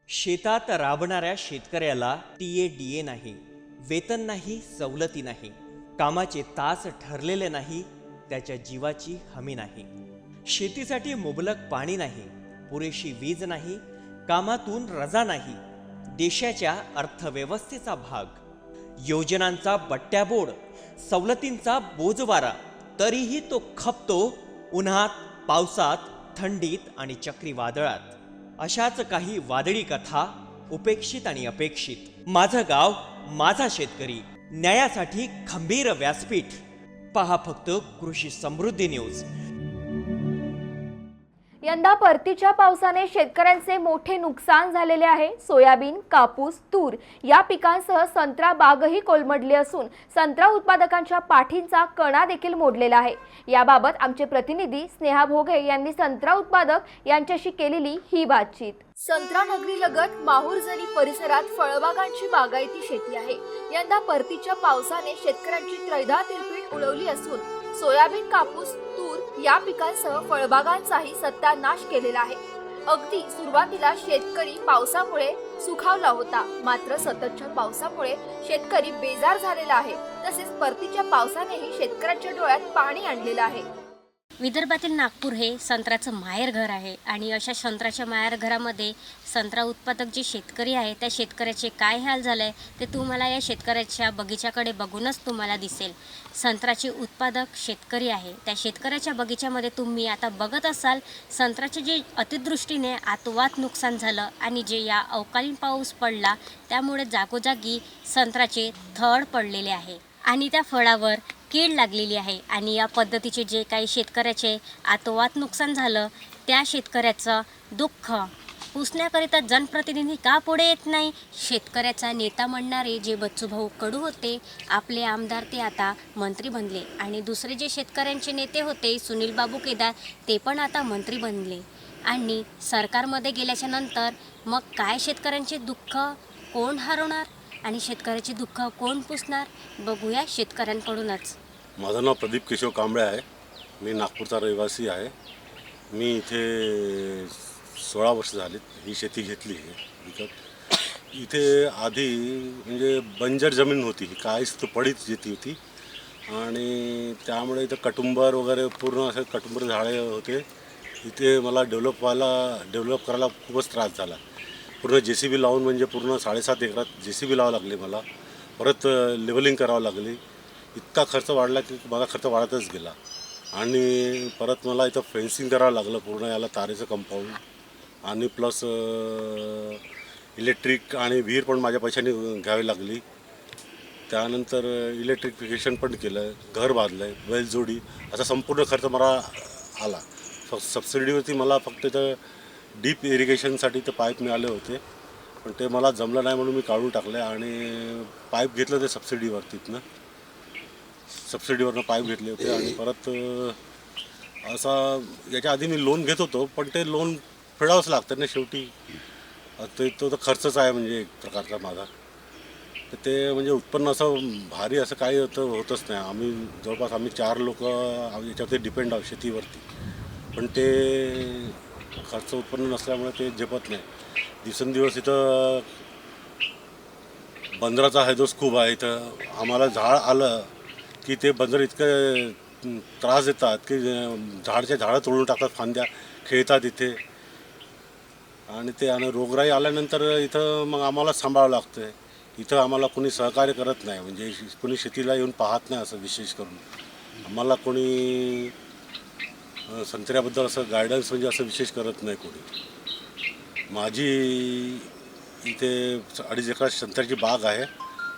शेतात राबणाऱ्या शेतकऱ्याला टीए नाही, वेतन नाही, सवलती नाही, कामाचे तास ठरलेले नाही, त्याच्या जीवाची हमी नाही. शेतीसाठी मुबलक पाणी नाही, पुरेशी वीज नाही, कामातून रजा नाही, देशाच्या अर्थव्यवस्थेचा भाग. योजनांचा बट्ट्याबोळ, सवलतींचा बोजवारा, तरीही तो खपतो उन्हात, पावसात, थंडीत आणि चक्रीवादळात. अशाच काही वादळी कथा, उपेक्षित आणि अपेक्षित. माझं गाव, माझा शेतकरी, न्यायासाठी खंबीर व्यासपीठ. पहा फक्त कृषी समृद्धी न्यूज. यंदा परतीच्या पावसाने शेतकऱ्यांचे मोठे नुकसान झालेले आहे. सोयाबीन, कापूस, तूर या पिकांसह संत्रा बागही कोलमडली असून संत्रा उत्पादकांच्या पाठींचा कणा देखील मोडलेला आहे. याबाबत आमचे प्रतिनिधी स्नेहा भोगे यांनी संत्रा उत्पादक यांच्याशी केलेली ही बातचीत. संत्रा नगरी लगत माहुरझरी परिसरात फळबागांची बागायती शेती आहे. यंदा परतीच्या पावसाने शेतकऱ्यांची त्रैधा तिरपीट उडवली असून सोयाबीन, कापूस, तूर या पिकांसह फळबागांचाही सत्यानाश केलेला आहे. अगदी सुरुवातीला शेतकरी पावसामुळे सुखावला होता, मात्र सततच्या पावसामुळे शेतकरी बेजार झालेला आहे. तसेच परतीच्या पावसानेही शेतकऱ्यांच्या डोळ्यात पाणी आणलेलं आहे. विदर्भातील नागपूर हे संत्र्याचं माहेरघर आहे आणि अशा संत्र्याच्या माहेरघरामध्ये संत्रा उत्पादक जे शेतकरी आहे त्या शेतकऱ्याचे काय हाल झाले आहे ते तुम्हाला या शेतकऱ्याच्या बगीच्याकडे बघूनच तुम्हाला दिसेल. संत्र्याचे उत्पादक शेतकरी आहे, त्या शेतकऱ्याच्या बगीच्यामध्ये तुम्ही आता बघत असाल संत्र्याचे जे अतिवृष्टीने आतोआत नुकसान झालं आणि जे या अवकाळी पाऊस पडला त्यामुळे जागोजागी संत्र्याचे थड पडलेले आहे आणि त्या फळावर कीड लागलेली आहे. आणि या पद्धतीचे जे काही शेतकऱ्याचे आतोआत नुकसान झालं त्या शेतकऱ्याचं दुःख पुसण्याकरिता जनप्रतिनिधी का पुढे येत नाही. शेतकऱ्याचा नेता म्हणणारे जे बच्चूभाऊ कडू होते, आपले आमदार, ते आता मंत्री बनले आणि दुसरे जे शेतकऱ्यांचे नेते होते सुनील बाबू केदार ते पण आता मंत्री बनले. आणि सरकारमध्ये गेल्याच्या नंतर मग काय शेतकऱ्यांचे दुःख कोण हरवणार आणि शेतकऱ्याचे दुःख कोण पुसणार, बघूया शेतकऱ्यांकडूनच. माझं नाव प्रदीप केशव कांबळे आहे. मी नागपूरचा रहिवासी आहे. मी इथे 16 वर्ष झालीत ही शेती घेतली आहे विकत. इथे आधी म्हणजे बंजर जमीन होती, काहीच तो पडीत शेती होती आणि त्यामुळे इथं कटुंबर वगैरे पूर्ण असे कटुंबर झाडे होते. इथे मला डेव्हलप करायला खूपच त्रास झाला. पूर्ण JCB लावून म्हणजे पूर्ण 7.5 एकरात JCB लावावं लागले मला. परत लेवलिंग करावं लागली. इतका खर्च वाढला की माझा खर्च वाढतच गेला आणि परत मला इथं फेन्सिंग करावं लागलं पूर्ण याला, तारेचं कंपाऊंड आणि प्लस इलेक्ट्रिक आणि विहीर पण माझ्या पैशाने घ्यावी लागली. त्यानंतर इलेक्ट्रिफिकेशन पण केलं, घर बांधलं आहे, बैलजोडी, असा संपूर्ण खर्च मला आला. सबसिडीवरती मला फक्त इथं डीप इरिगेशनसाठी ते पाईप मिळाले होते, पण ते मला जमलं नाही म्हणून मी काढून टाकले आणि पाईप घेतलं ते सबसिडीवरनं पाईप घेतले होते. आणि परत असा याच्या आधी मी लोन घेत होतो, पण ते लोन फेडावंच लागतं ना शेवटी. तो खर्चच आहे म्हणजे एक प्रकारचा माझा. तर ते म्हणजे उत्पन्न असं भारी असं काही होतच नाही. जवळपास आम्ही 4 लोक याच्यावरती डिपेंड आहोत शेतीवरती, पण ते खर्च उत्पन्न नसल्यामुळे ते झेपत नाही. दिवसेंदिवस इथं बंदराचा हैदोस खूप आहे. इथं आम्हाला झाड आलं की ते बंदर इतकं त्रास देतात की झाडं तोडून टाकतात, फांद्या खेळतात इथे. आणि रोगराई आल्यानंतर इथं मग आम्हाला सांभाळावं लागतं. इथं आम्हाला कोणी सहकार्य करत नाही, म्हणजे कोणी शेतीला येऊन पाहत नाही. असं विशेष करून आम्हाला कोणी संत्र्याबद्दल असं गायडन्स म्हणजे असं विशेष करत नाही कोणी. माझी इथे 2.5 एकरात संत्र्याची बाग आहे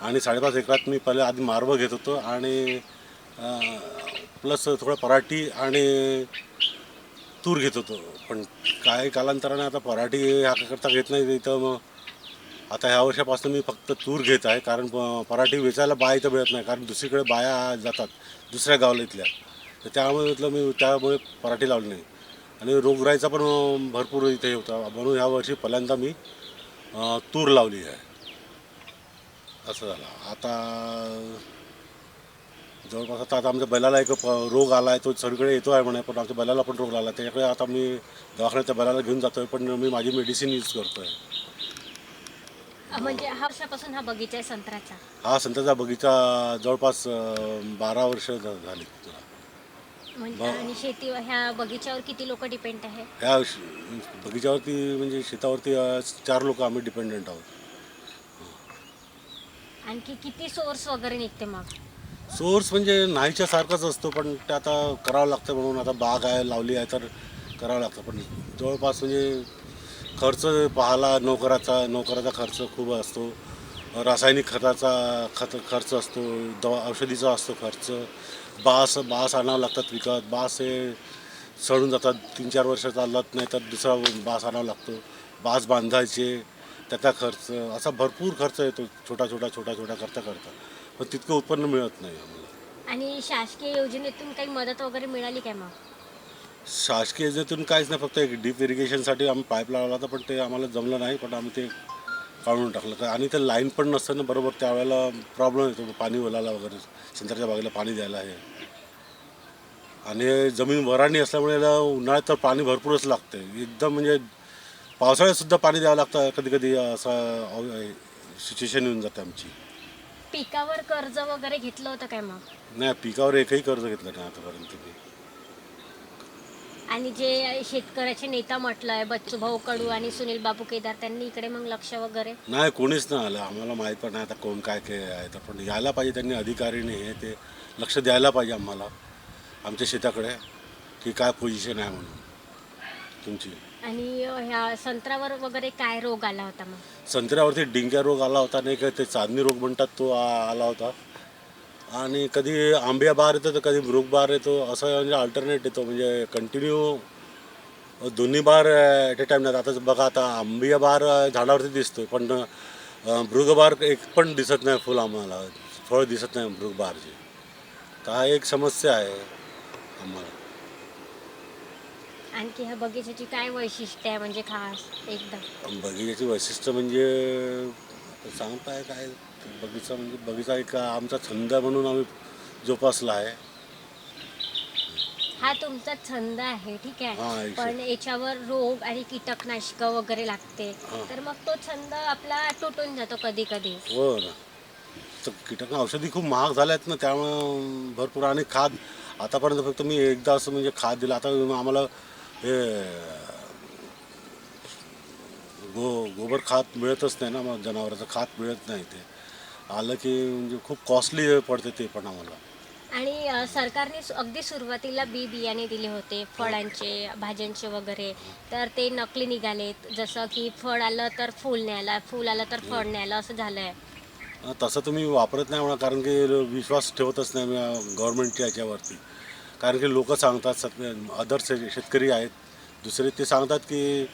आणि 5.5 एकरात मी पहिले आधी मारवं घेत होतो आणि प्लस थोडं पराठी आणि तूर घेत होतो. पण काही कालांतराने आता पराठी ह्याकरता घेत नाही इथं. मग आता ह्या वर्षापासून मी फक्त तूर घेत आहे, कारण पराठी वेचायला बाया इथं मिळत नाही, कारण दुसरीकडे बाया जातात दुसऱ्या गावाला इथल्या. तर त्यामुळे पराठी लावली नाही. आणि रोगराईचा पण भरपूर इथे होता, म्हणून ह्या वर्षी पहिल्यांदा मी तूर लावली आहे. असं झालं. आता जवळपास आता आमच्या बैलाला एक रोग आला आहे, तो सगळीकडे येतो आहे म्हणे, पण आमच्या बैलाला पण रोग आला. त्याच्याकडे आता मी दवाखान्यात त्या बैलाला घेऊन जातो आहे, पण मी माझी मेडिसिन यूज करतो आहे. म्हणजे हा वर्षापासून हा बगीचा आहे संत्र्याचा. हा संत्र्याचा बगीचा जवळपास 12 वर्ष झाली तुला. म्हणजे आणि शेती ह्या बगीच्यावर किती लोक डिपेंड आहे? ह्या बगीच्यावरती म्हणजे शेतावरती 4 लोक आम्ही डिपेंडंट आहोत. आणखी किती सोर्स वगैरे निघते मग? सोर्स म्हणजे नाहीच्या सारखाच असतो, पण ते आता करावं लागतं म्हणून आता बाग आहे लावली आहे तर करावं लागतं. पण जवळपास म्हणजे खर्च पाहाला नोकराचा खर्च खूप असतो, रासायनिक खर्च असतो, औषधीचा असतो खर्च, बास आणावं लागतात विकत. बास हे सडून जातात, 3-4 वर्ष चालत नाही तर दुसरा बास आणावा लागतो. बास बांधायचे त्याचा खर्च, असा भरपूर खर्च येतो, छोटा करता पण तितकं उत्पन्न मिळत नाही आम्हाला. आणि शासकीय योजनेतून काही मदत वगैरे मिळाली काय मग? शासकीय योजनेतून काहीच नाही, फक्त एक डीप इरिगेशनसाठी आम्ही पाईप लावला होता, पण ते आम्हाला जमलं नाही, पण आम्ही ते काढून टाकलं. आणि ते लाईन पण नसतं ना बरोबर, त्यावेळेला प्रॉब्लेम येतो पाणी ओलायला वगैरे, संत्र्याच्या बागेला पाणी द्यायला हे. आणि जमीन वराणी असल्यामुळे याला उन्हाळ्यात तर पाणी भरपूरच लागतं एकदम, म्हणजे पावसाळ्यातसुद्धा पाणी द्यावं लागतं कधी असं सिच्युएशन येऊन जाते आमची. पिकावर कर्ज वगैरे घेतलं होतं काय मग? नाही, पिकावर एकही कर्ज घेतलं नाही आतापर्यंत मी. आणि जे शेतकऱ्याचे नेता म्हटलं आहे बच्चूभाऊ कडू आणि सुनील बाबू केदार, त्यांनी इकडे मग लक्ष वगैरे? नाही, कोणीच नाही आलं. आम्हाला माहीत पण नाही आता कोण काय आहे तर, पण यायला पाहिजे त्यांनी, अधिकारीने हे ते लक्ष द्यायला पाहिजे आम्हाला, आमच्या शेताकडे, की काय पोझिशन आहे म्हणून तुमची. आणि ह्या संत्र्यावर वगैरे काय रोग आला होता मग? संत्र्यावरती डिंक्या रोग आला होता, नाही का ते चांदणी रोग म्हणतात तो आला होता. आणि कधी आंबिया बहार येतो तर कधी मृग बहार येतो, असं म्हणजे अल्टरनेट येतो, म्हणजे कंटिन्यू दोन्ही बहार ॲट ए टाईम नाही. आता बघा, आता आंबिया बहार झाडावरती दिसतो, पण मृग बहार एक पण दिसत नाही, फुल आम्हाला फळ दिसत नाही मृग बहारची. तर हा एक समस्या आहे आम्हाला. आणखी ह्या बगीच्याची काय वैशिष्ट्य आहे म्हणजे खास एकदम? बगीच्याची वैशिष्ट्य म्हणजे सांगताय काय, बगीचा एक आमचा छंद म्हणून आम्ही जोपासला आहे. हा तुमचा छंद आहे, ठीक हा, आहे, पण याच्यावर रोग आणि कीटकनाशकं वगैरे लागते, तर मग तो छंद आपला तुटून जातो कधी कधी. हो ना. तर औषधी खूप महाग झाल्या आहेत ना, त्यामुळं भरपूर. आणि खाद आतापर्यंत फक्त मी एकदा असं म्हणजे खाद दिलं. आता आम्हाला हे गोबर खात मिळतच नाही ना, मग जनावराचं खात मिळत नाही. ते आलं की म्हणजे खूप कॉस्टली पडते ते पण आम्हाला. आणि सरकारने अगदी सुरुवातीला बियाणे दिले होते फळांचे, भाज्यांचे वगैरे, तर ते नकली निघालेत. जसं की फळ आलं तर फूल नाही आलं, फूल आलं तर फळ नाही आलं, असं झालं आहे. तसं तुम्ही वापरत नाही म्हणा, कारण की विश्वास ठेवतच नाही मी गव्हर्नमेंटच्या याच्यावरती. कारण की लोक सांगतात, अदर्स शेतकरी आहेत दुसरे, ते सांगतात की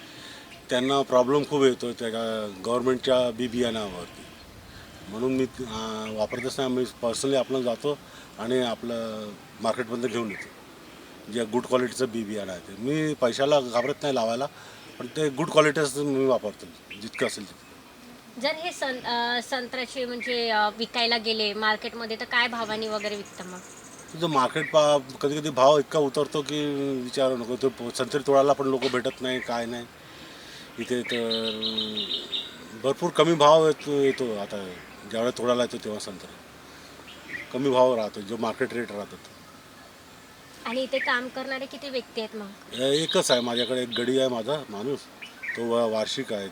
त्यांना प्रॉब्लेम खूप येतो त्या गव्हर्नमेंटच्या बियाणावरती. म्हणून मी वापरतच नाही. मी पर्सनली आपलं जातो आणि आपलं मार्केटमधून घेऊन येतो, जे गुड क्वालिटीचं बियाणं आहे. ते मी पैशाला घाबरत नाही लावायला, पण ते गुड क्वालिटीचं मी वापरतो जितकं असेल तितकं. जर हे संत्र्याचे म्हणजे विकायला गेले मार्केटमध्ये, तर काय भावाने वगैरे विकतं मग? तुझं मार्केट कधी कधी भाव इतका उतरतो की विचारू नको. तो संत्री तोडायला पण लोक भेटत नाही, काय नाही इथे. तर भरपूर कमी भाव येतो आता, ज्यावेळेला तोडायला येतो तेव्हा संत्री कमी भाव राहतो, जो मार्केट रेट राहतो. आणि इथे काम करणारे किती व्यक्ती आहेत मग? एकच आहे माझ्याकडे, एक गडी आहे माझा माणूस, तो वार्षिक आहे.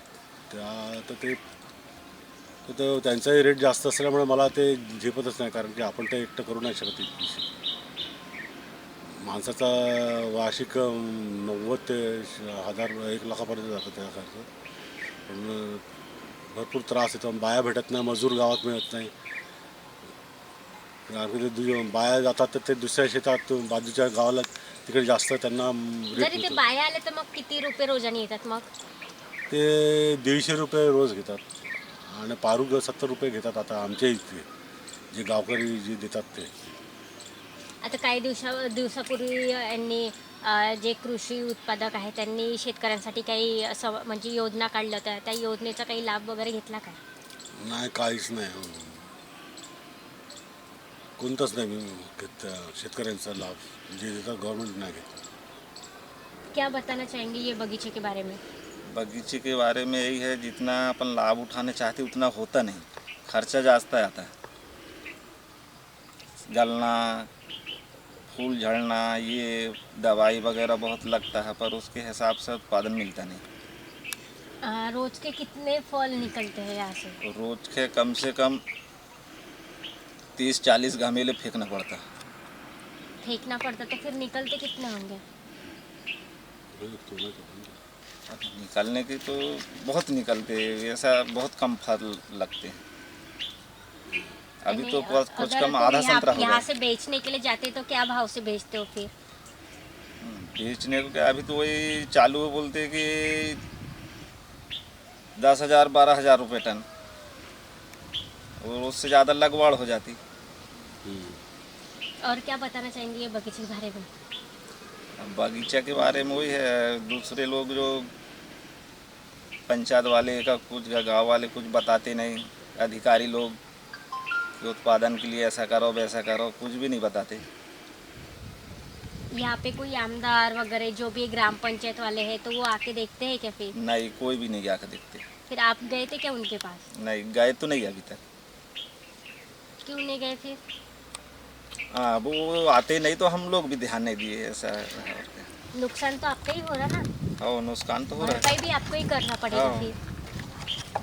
तर त्यांचाही रेट जास्त असल्यामुळे मला ते झेपतच नाही, कारण की आपण ते एकटं करू नाही शकत. माणसाचा वार्षिक 90 ते 1000 1 लाखापर्यंत जातो त्या खर्च. पण भरपूर त्रास येतो, बाया भेटत नाही, मजूर गावात मिळत नाही. कारण की बाया जातात तर ते दुसऱ्या शेतात बाजूच्या गावाला तिकडे जास्त त्यांना जरी रेट ते बाया आले तर मग किती रुपये रोजाने येतात मग? ते 150 रुपये रोज घेतात, आणि पारू 70 रुपये घेतात आता आमच्या इथे, जे गावकरी जे देतात ते. आता काही दिवसापूर्वी यांनी जे कृषी उत्पादक आहे त्यांनी शेतकऱ्यांसाठी काही म्हणजे योजना काढल्या होत्या, त्या योजनेचा काही लाभ वगैरे घेतला काय? नाही, काहीच नाही, कोणताच नाही मी घेत शेतकऱ्यांचा लाभ जे देतात गव्हर्नमेंट नाही घेत. क्या बताना चाहेंगे ये बगीचे के बारे में? बगीचे के बारे में यही है, जितना अपन लाभ उठाने चाहते उतना होता नहीं, खर्चा जाता आता है। गलना, फूल झड़ना, ये दवाई वगैरह बहुत लगता है, पर उसके हिसाब से उत्पादन मिलता नहीं। रोज के कितने फल निकलते हैं यहाँ से? तो रोज के कम से कम 30-40 गमेले फेंकना पड़ता है। फेंकना पड़ता तो फिर निकलते कितने होंगे? अब निकलने की तो बहुत निकलते, ऐसा बहुत कम फल लगते हैं। अभी तो कुछ कम, आधा संतरा हो यहाँ गया। से बेचने के लिए जाते तो क्या भाव से बेचते हो फिर? बेचने को क्या, अभी तो वही चालू है, बोलते कि 10,000-12,000 रुपये टन, और उससे ज़्यादा लगवाड़ हो जाती। और क्या बताना चाहेंगे ये बगीचे के बारे में? अब बगीचा के बारे में वही है, दूसरे लोग जो पंचायत वाले का कुछ, गांव वाले कुछ बताते नहीं, अधिकारी लोग कि उत्पादन के लिए ऐसा करो वैसा करो, कुछ भी नहीं बताते। यहाँ पे कोई आमदार वगैरह जो भी ग्राम पंचायत वाले हैं तो वो आके देखते हैं क्या फिर? नहीं, कोई भी नहीं आकर देखते। फिर आप गए थे क्या उनके पास? नहीं, गए तो नहीं अभी तक। क्यों नहीं गए फिर? हाँ, वो आते नहीं तो हम लोग भी ध्यान नहीं दिए, ऐसा है। नुकसान तो आपका ही हो रहा ना, और नुकसान तो हो रहा है। भरपाई भी आपको ही करना पड़ेगा हाँ। फिर।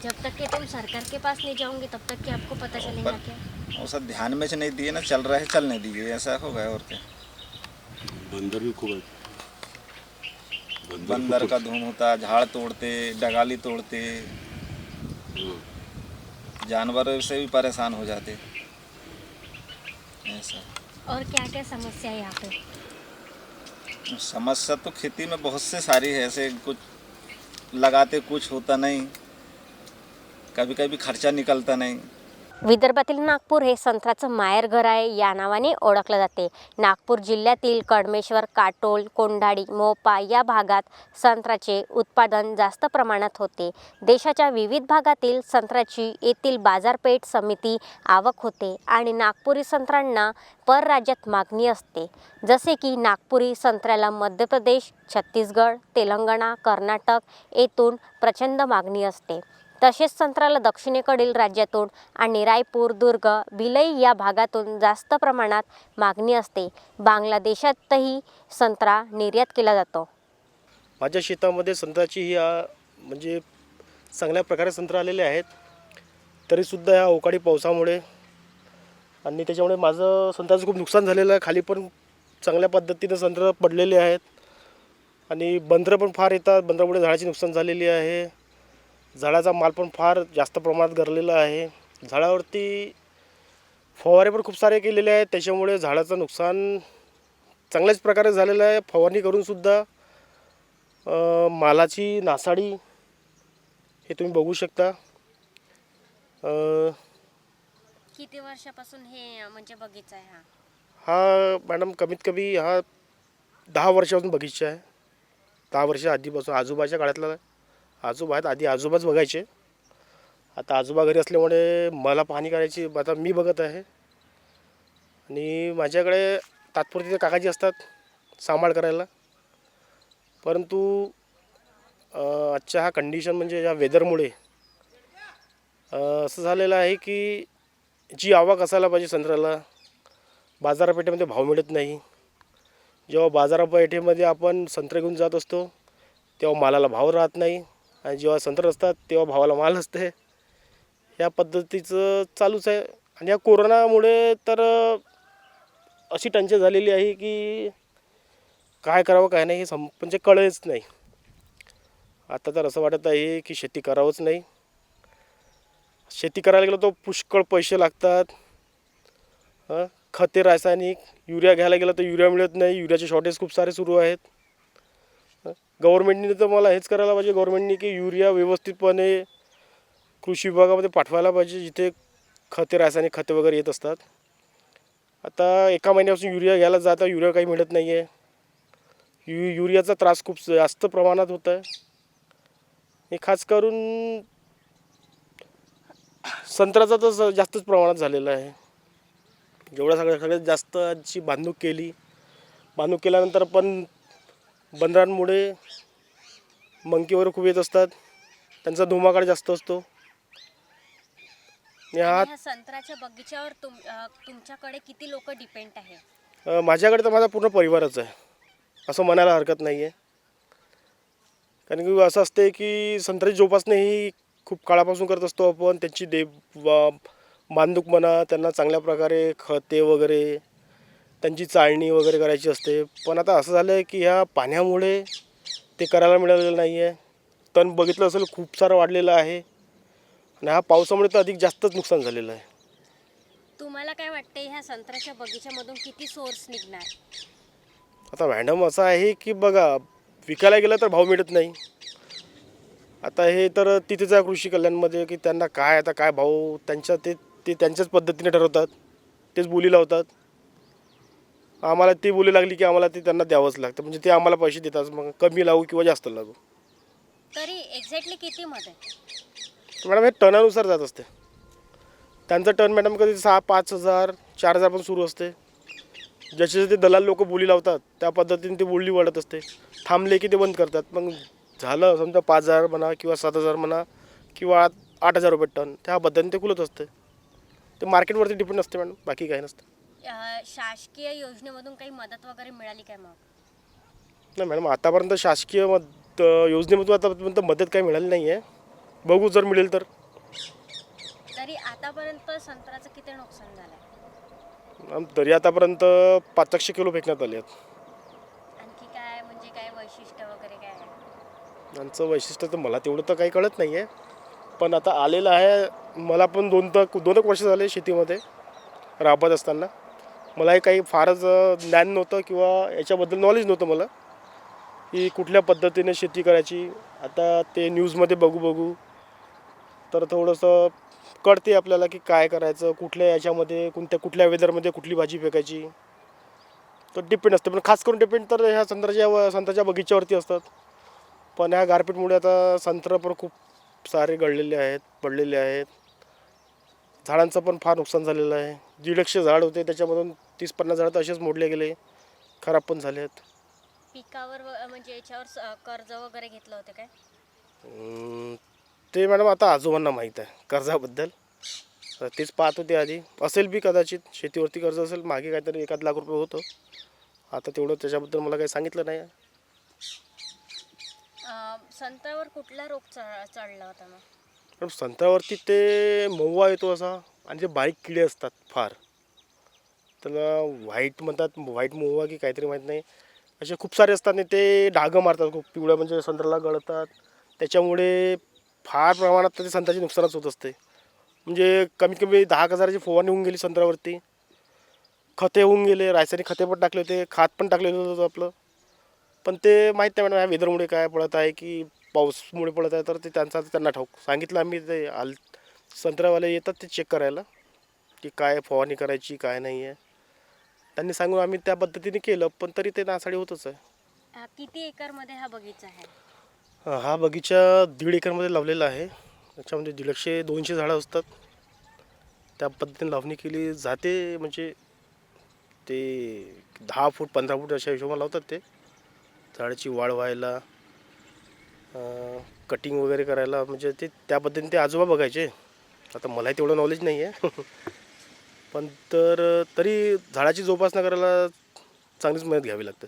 जब तक कि तुम सरकार के पास नहीं जाओगे तब तक कि आपको पता चलेगा क्या? वो सब ध्यान में से नहीं दिए ना, चल रहा है चलने दिए, ऐसा हो गया। और क्या, बंदर भी खूब है। बंदर का धूम होता, झाड़ तोड़ते, डगाली तोड़ते, जानवर से भी परेशान हो जाते, ऐसा। और क्या क्या समस्या है यहाँ पे? समस्या तो खेती में बहुत से सारी है, ऐसे कुछ लगाते कुछ होता नहीं, कभी कभी खर्चा निकलता नहीं। विदर्भातील नागपूर हे संत्र्याचं माहेरघर आहे या नावाने ओळखलं जाते। नागपूर जिल्ह्यातील कडमेश्वर, काटोल, कोंढाळी, मोपा या भागात संत्र्याचे उत्पादन जास्त प्रमाणात होते। देशाच्या विविध भागातील संत्र्याची येथील बाजारपेठ समिती आवक होते आणि नागपुरी संत्र्यांना परराज्यात मागणी असते। जसे की नागपुरी संत्र्याला मध्य प्रदेश, छत्तीसगड, तेलंगणा, कर्नाटक येथून प्रचंड मागणी असते। तसेच संत्र्याला दक्षिणेकडील राज्यातून आणि रायपूर, दुर्ग, भिलई या भागातून जास्त प्रमाणात मागणी असते। बांगलादेशातही संत्रा निर्यात केला जातो। माझ्या शेतामध्ये संत्र्याची ही म्हणजे चांगल्या प्रकारे संत्रा आलेले आहेत, तरीसुद्धा या अवकाळी पावसामुळे आणि त्याच्यामुळे माझं संत्र्याचं खूप नुकसान झालेलं आहे। खाली पण चांगल्या पद्धतीने संत्र पडलेले आहेत आणि बंदरं पण फार येतात, बंदरामुळे झाडाची नुकसान झालेली आहे। झाडाचा माल पण फार जास्त प्रमाणात गरलेला आहे। झाडावरती फवारे पण खूप सारे केलेले आहेत, त्याच्यामुळे झाडाचं नुकसान चांगल्याच प्रकारे झालेलं आहे। फवारणी करूनसुद्धा मालाची नासाडी हे तुम्ही बघू शकता। किती वर्षापासून हे म्हणजे बगीचा आहे हा? हा मॅडम कमीत कमी हा 10 वर्षापासून बगीचा आहे। 10 वर्ष आधीपासून आजोबाच्या काळातला आजोबा आहेत, आधी आजोबाच बघायचे। आता आजोबा घरी असल्यामुळे मला पाहणी करायची आता मी बघत आहे आणि माझ्याकडे तात्पुरते काकाजी असतात सांभाळ करायला। परंतु आजच्या हा कंडिशन म्हणजे या वेदरमुळे असं झालेलं आहे की जी आवक असायला पाहिजे संत्र्याला बाजारपेठेमध्ये भाव मिळत नाही। जेव्हा बाजारपेठेमध्ये आपण संत्रे घेऊन जात असतो तेव्हा मालाला भाव राहत नाही आणि जेव्हा संत्रे असतात तेव्हा भावाला माल असते। या पद्धतीचं चालूच आहे आणि या कोरोनामुळे तर अशी टंचाई झालेली आहे की काय करावं काय नाही हे म्हणजे कळेच नाही। आता तर असं वाटत आहे की शेती करावंच नाही। शेती करायला गेलं तर पुष्कळ पैसे लागतात, खते रासायनिक युरिया घ्यायला गेलं तर युरिया मिळत नाही, युरियाचे शॉर्टेज खूप सारे सुरू आहेत। गव्हर्नमेंटने तर मला हेच करायला पाहिजे, गव्हर्नमेंटने की युरिया व्यवस्थितपणे कृषी विभागामध्ये पाठवायला पाहिजे जिथे खते रासायनिक खते वगैरे येत असतात। आता एका महिन्यापासून युरिया घ्यायला जाता युरिया काही मिळत नाही आहे। युरियाचा त्रास खूप जास्त प्रमाणात होत आहे। हे खास करून संत्र्याचा तर जास्तच प्रमाणात झालेला आहे। जेवढा सगळ्यात जास्त आजची बांधणूक केली, बांधणूक केल्यानंतर पण बंदरांमुळे मंकी वगैरे खूप येत असतात, त्यांचा धुमाकाळ जास्त असतो. आणि आणि ह्या संत्र्याच्या बगीच्यावर तुमच्याकडे किती लोक डिपेंड आहे? माझ्याकडे तर माझा पूर्ण परिवारच आहे असं म्हणायला हरकत नाही आहे. कारण की असं असते की संत्र्याची जोपासना ही खूप काळापासून करत असतो आपण. त्यांची बांधूक म्हणा, त्यांना चांगल्या प्रकारे खते वगैरे, त्यांची चाळणी वगैरे करायची असते. पण आता असं झालं आहे की ह्या पाण्यामुळे ते करायला मिळालेलं नाही आहे. तण बघितलं असेल खूप सारं वाढलेलं आहे आणि ह्या पावसामुळे तर अधिक जास्तच नुकसान झालेलं आहे. तुम्हाला काय वाटते ह्या संत्र्याच्या बगीच्यामधून किती सोर्स निघणार? आता मॅडम असं आहे की बघा, विकायला गेलं तर भाव मिळत नाही. आता हे तर तिथेच आहे कृषी कल्याणमध्ये की त्यांना काय आता काय भाव त्यांच्या ते त्यांच्याच पद्धतीने ठरवतात, तेच बोली लावतात. आम्हाला ती बोली लागली की आम्हाला ते त्यांना द्यावंच लागतं. म्हणजे ते आम्हाला पैसे देतात, मग कमी लावू किंवा जास्त लागू. तरी एक्झॅक्टली किती मध्ये? मॅडम हे टनानुसार जात असते. त्यांचं टन मॅडम कधी 6,000-5,000 4,000 पण सुरू असते. जसे ते दलाल लोक बोली लावतात त्या पद्धतीने ते बोली वाढत असते. थांबले की ते बंद करतात. मग झालं समजा 5,000 म्हणा किंवा 7,000 म्हणा किंवा 8,000 रुपये टन, त्या पद्धतीने ते खुलत असते. ते मार्केटवरती डिपेंड असते मॅडम, बाकी काही नसतं. शासकीय योजनेमधून काही मदत वगैरे मिळाली काय मग? नाही मॅडम, आतापर्यंत शासकीय योजनेमधून आतापर्यंत मदत काही मिळाली नाही आहे. बघू जर मिळेल तर. तरी आतापर्यंत संत्र्याचं किती नुकसान झालंय? मॅम तरी आतापर्यंत 500 किलो फेकण्यात आले आहेत. आणखी काय म्हणजे काय वैशिष्ट्य वगैरे काय आहे? यांचं वैशिष्ट्य तर मला तेवढं तर काही कळत नाही आहे. पण आता आलेलं आहे. मला पण दोन एक वर्ष झाले शेतीमध्ये राबत असताना. मलाही काही फारच ज्ञान नव्हतं किंवा याच्याबद्दल नॉलेज नव्हतं मला की कुठल्या पद्धतीने शेती करायची. आता ते न्यूजमध्ये बघू तर थोडंसं कळते आपल्याला की काय करायचं, कुठल्या याच्यामध्ये कुठल्या वेदरमध्ये कुठली भाजी फेकायची. तर डिपेंड असते. पण खास करून डिपेंड तर ह्या संत्र्याच्या बगीच्यावरती असतात. पण ह्या गारपीटमुळे आता संत्रं पण खूप सारे गळलेले आहेत, पडलेले आहेत. झाडांचं पण फार नुकसान झालेलं आहे. 150 झाड होते, त्याच्यामधून 30-50 झाड तर असेच मोडले गेले, खराब पण झाले आहेत. पिकावर म्हणजे याच्यावर कर्ज वगैरे घेतलं होतं काय? ते मॅडम आता आजोबांना माहीत आहे कर्जाबद्दल. तर तेच पाहत होते आधी. असेल बी कदाचित शेतीवरती कर्ज असेल, मागे काहीतरी 1 लाख रुपये होतं. आता तेवढं त्याच्याबद्दल मला काही सांगितलं नाही. संत्र्यावर कुठला रोग चढला होता मग? पण संत्र्यावरती ते महुआ येतो असा, आणि ते बारीक किडे असतात फार. त्याला व्हाईट म्हणतात, व्हाईट महुआ की काहीतरी माहीत नाही. असे खूप सारे असतात आणि ते डागं मारतात खूप पिवळ्या, म्हणजे संत्र्याला गळतात. त्याच्यामुळे फार प्रमाणात ते संत्र्याची नुकसानच होत असते. म्हणजे कमीत कमी 10,000ची फवारणी होऊन गेली संत्र्यावरती. खते होऊन गेले, रासायनिक खते पण टाकले होते, खात पण टाकलेलं होतं आपलं. पण ते माहीत नाही मॅडम, ह्या वेदरमुळे काय पडत आहे की पाऊसमुळे पडत आहे, तर ते त्यांना ठाऊक. सांगितलं आम्ही, ते संत्र्यावाले येतात ते चेक करायला की काय फवारणी करायची काय नाही आहे. त्यांनी सांगून आम्ही त्या पद्धतीने केलं, पण तरी ते नासाडी होतच आहे. किती एकरमध्ये हा बगीचा आहे? हा बगीचा 1.5 एकरमध्ये लावलेला आहे. त्याच्यामध्ये 150-200 झाडं असतात. त्या पद्धतीने लावणी केली जाते. म्हणजे ते 10 फूट 15 फूट अशा हिशोबाने लावतात ते. झाडाची वाढ व्हायला, कटिंग वगैरे करायला, म्हणजे ते त्या पद्धतीने ते आजोबा बघायचे. आता मलाही तेवढं नॉलेज नाही आहे. पण तरी झाडाची जोपासना करायला चांगलीच मेहनत घ्यावी लागते.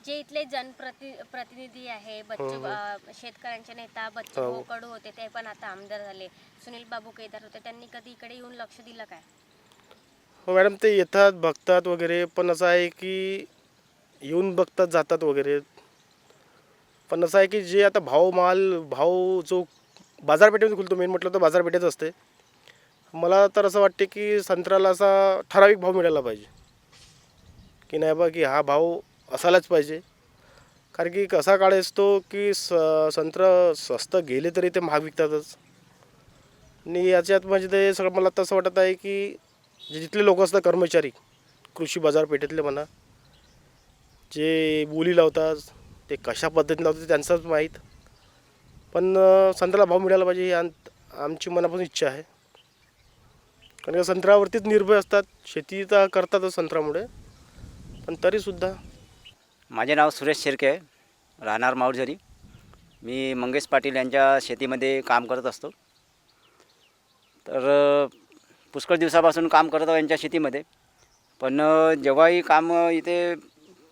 जे इथले जनप्रतिनिधी आहे, शेतकऱ्यांचे नेता बच्चू कडू होते, ते पण आता आमदार झाले. सुनील बाबू केदार होते, त्यांनी कधी इकडे येऊन लक्ष दिलं काय? हो मॅडम, ते येतात बघतात वगैरे, पण असं आहे की येऊन बघतात जातात वगैरे. पण असं आहे की जे आता भाव जो बाजारपेठेमध्ये खुलतो, मेन म्हटलं तर बाजारपेठेच असते. मला तर असं वाटते की संत्र्याला असा ठराविक भाव मिळायला पाहिजे की नाही बा की हा भाव असायलाच पाहिजे. कारण की कसा काळ असतो की संत्रं स्वस्त गेले तरी ते महाग विकतातच. आणि याच्यात म्हणजे ते सगळं मला तसं वाटत आहे की जिथले लोक असतात कर्मचारी, कृषी बाजारपेठेतले म्हणा, जे बोली लावतात ते कशा पद्धतीने लावतात ते त्यांचंच माहीत. पण संत्र्याला भाव मिळायला पाहिजे ही आमची मनापासून इच्छा आहे. कारण का संत्र्यावरतीच निर्भय असतात, शेती तर करतातच संत्र्यामुळे, पण तरीसुद्धा. माझे नाव सुरेश शिर्के आहे, राहणार माऊरझरी. मी मंगेश पाटील यांच्या शेतीमध्ये काम करत असतो. तर पुष्कळ दिवसापासून काम करतो यांच्या शेतीमध्ये. पण जेव्हाही काम इथे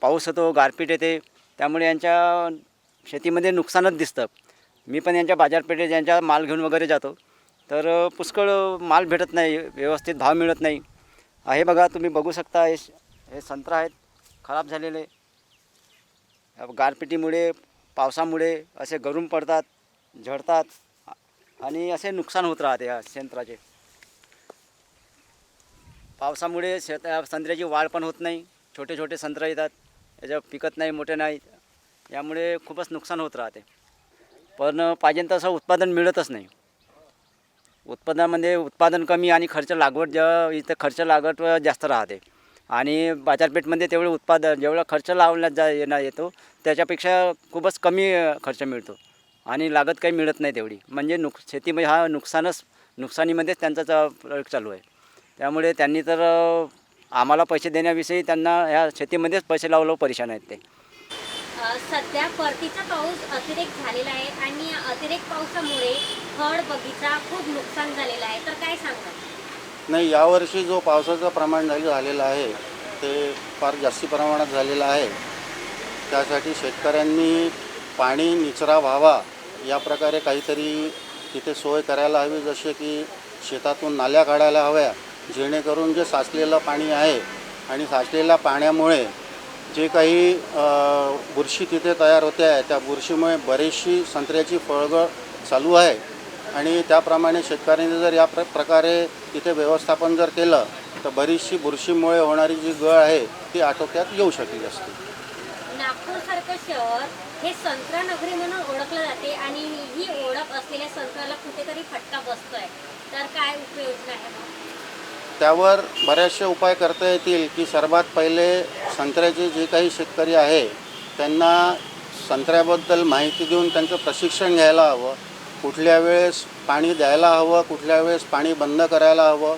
पाऊस होतो, गारपीट येते, त्यामुळे यांच्या शेतीमध्ये नुकसानच दिसतं. मी पण यांच्या बाजारपेठेत यांच्या माल घेऊन वगैरे जातो, तर पुष्कळ माल भेटत नाही, व्यवस्थित भाव मिळत नाही. आहे बघा, तुम्ही बघू शकता, हे संत्रा आहेत खराब झालेले. गारपिटीमुळे, पावसामुळे असे गळून पडतात, झडतात आणि असे नुकसान होत राहते या संत्र्याचे. पावसामुळे संत्र्याची वाढ पण होत नाही, छोटे छोटे संत्रा येतात, याच्या पिकत नाही, मोठे नाही, यामुळे खूपच नुकसान होत राहते. पण पाहिजे तसं उत्पादन मिळतच नाही. उत्पादनामध्ये उत्पादन कमी आणि खर्च लागवड इथं खर्च लागवड जास्त राहते आणि बाजारपेठमध्ये तेवढं उत्पादन जेवढा खर्च लावण्यात येतो त्याच्यापेक्षा खूपच कमी खर्च मिळतो आणि लागत काही मिळत नाही तेवढी. म्हणजे शेतीमध्ये हा नुकसानीमध्येच त्यांचा प्रयोग चालू आहे. त्यामुळे त्यांनी तर आम्हाला पैसे देण्याविषयी त्यांना ह्या शेतीमध्येच पैसे लावलं परेशान आहेत ते. सध्या परतीचा पाऊस अतिरेक झालेला आहे आणि अतिरेक पावसामुळे फळ बगीचा खूप नुकसान झालेलं आहे, तर काय सांगा? नाही, यावर्षी जो पावसाचं प्रमाण झालेलं आहे ते फार जास्ती प्रमाणात झालेलं आहे. त्यासाठी शेतकऱ्यांनी पाणी निचरा व्हावा या प्रकारे काहीतरी तिथे सोय करायला हवी. जसे की शेतातून नाल्या काढायला हव्या, जेणेकरून जे साचलेलं पाणी आहे आणि साचलेल्या पाण्यामुळे जे काही बुरशी तिथे तयार होते आहे, त्या बुरशीमुळे बरीचशी संत्र्याची फळगळ चालू आहे आणि त्याप्रमाणे शेतकऱ्यांनी जर या प्रकारे तिथे व्यवस्थापन जर केलं तर बरीचशी बुरशीमुळे होणारी जी गळ आहे ती आटोक्यात येऊ शकली असते. नागपूरसारखं शहर हे संत्रा नगरी म्हणून ओळखलं जाते आणि ही ओळख असलेल्या संत्र्याला कुठेतरी फटका बसतोय, तर काय उपाययोजना आहे? त्यावर बरेचसे उपाय करता येतील की सर्वात पहिले संत्र्याचे जे काही शेतकरी आहे त्यांना संत्र्याबद्दल माहिती देऊन त्यांचं प्रशिक्षण घ्यायला हवं. कुठल्या वेळेस पाणी द्यायला हवं, कुठल्या वेळेस पाणी बंद करायला हवं,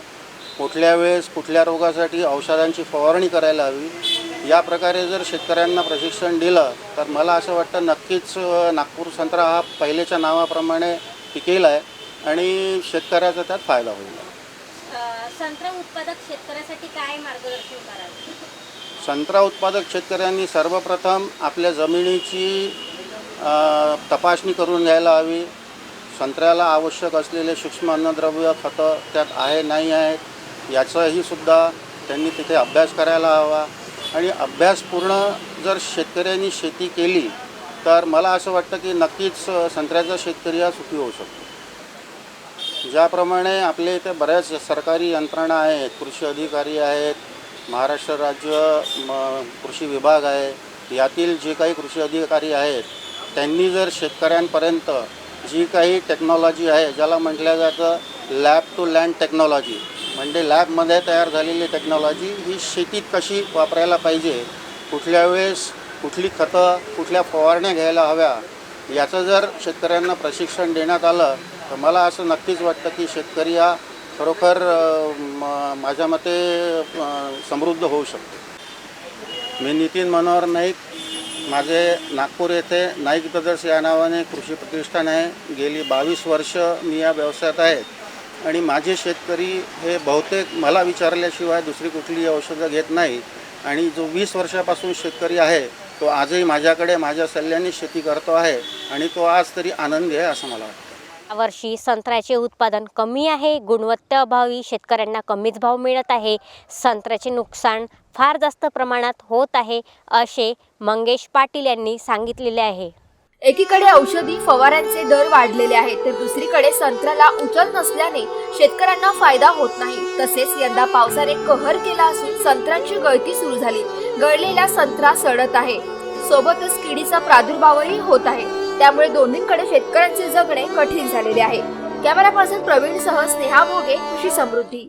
कुठल्या वेळेस कुठल्या रोगासाठी औषधांची फवारणी करायला हवी. या प्रकारे जर शेतकऱ्यांना प्रशिक्षण दिलं तर मला असं वाटतं नक्कीच नागपूर संत्रा हा पहिलेच्या नावाप्रमाणे टिकेल आहे आणि शेतकऱ्याचा त्यात फायदा होईल. संत्रा उत्पादक शेतकऱ्यासाठी काय मार्गदर्शन कराल? संत्रा उत्पादक शेतकऱ्यांनी सर्वप्रथम आपल्या जमिनीची तपासणी करून घ्यायला हवी. संत्र्याला आवश्यक असलेले सूक्ष्म अन्नद्रव्य, खतं त्यात आहे नाही आहेत याचाही सुद्धा त्यांनी तिथे अभ्यास करायला हवा. आणि अभ्यासपूर्ण जर शेतकऱ्यांनी शेती केली तर मला असं वाटतं की नक्कीच संत्र्याचा शेतकरी हा सुखी होऊ शकतो. ज्याप्रमाणे आपल्या इथे बऱ्याच सरकारी यंत्रणा आहेत, कृषी अधिकारी आहेत, महाराष्ट्र राज्य कृषी विभाग आहे, यातील जे काही कृषी अधिकारी आहेत त्यांनी जर शेतकऱ्यांपर्यंत जी काही टेक्नॉलॉजी आहे, ज्याला म्हटलं जातं लॅब टू लँड टेक्नॉलॉजी, म्हणजे लॅबमध्ये तयार झालेली टेक्नॉलॉजी ही शेतीत कशी वापरायला पाहिजे, कुठल्या वेळेस कुठली खतं, कुठल्या फवारण्या घ्यायला हव्या, याचं जर शेतकऱ्यांना प्रशिक्षण देण्यात आलं तर मला असं नक्कीच वाटतं की शेतकरी हा खरोखर माझ्या मते समृद्ध होऊ शकतो. मी नितीन मनोहर नाईक, माझे नागपूर येथे नाईक ब्रदर्स या नावाने कृषी प्रतिष्ठान आहे. गेली 22 वर्ष मी या व्यवसायात आहे आणि माझे शेतकरी हे बहुतेक मला विचारल्याशिवाय दुसरी कुठली औषधं घेत नाही आणि जो 20 वर्षापासून शेतकरी आहे तो आजही माझ्याकडे माझ्या सल्ल्याने शेती करतो आहे आणि तो आज तरी आनंदी आहे असं मला वाटतं. यावर्षी संत्र्याचे उत्पादन कमी आहे, गुणवत्तेअभावी शेतकऱ्यांना कमीच भाव मिळत आहे, संत्र्याचे नुकसान फार जास्त प्रमाणात होत आहे, असे मंगेश पाटील यांनी सांगितलेले आहे. एकीकडे औषधी फवाऱ्यांचे दर वाढलेले आहेत तर दुसरीकडे संत्र्याला उचल नसल्याने शेतकऱ्यांना फायदा होत नाही. तसेच यंदा पावसाने कहर केला असून संत्र्यांची गळती सुरू झाली. गळलेला संत्रा सडत आहे, सोबतच किडीचा प्रादुर्भावही होत आहे. त्यामुळे दोन्हीकडे शेतकऱ्यांचे जगणे कठीण झालेले आहे. कॅमेरा पर्सन प्रवीण सह स्नेहा भोगे, कृषी समृद्धी.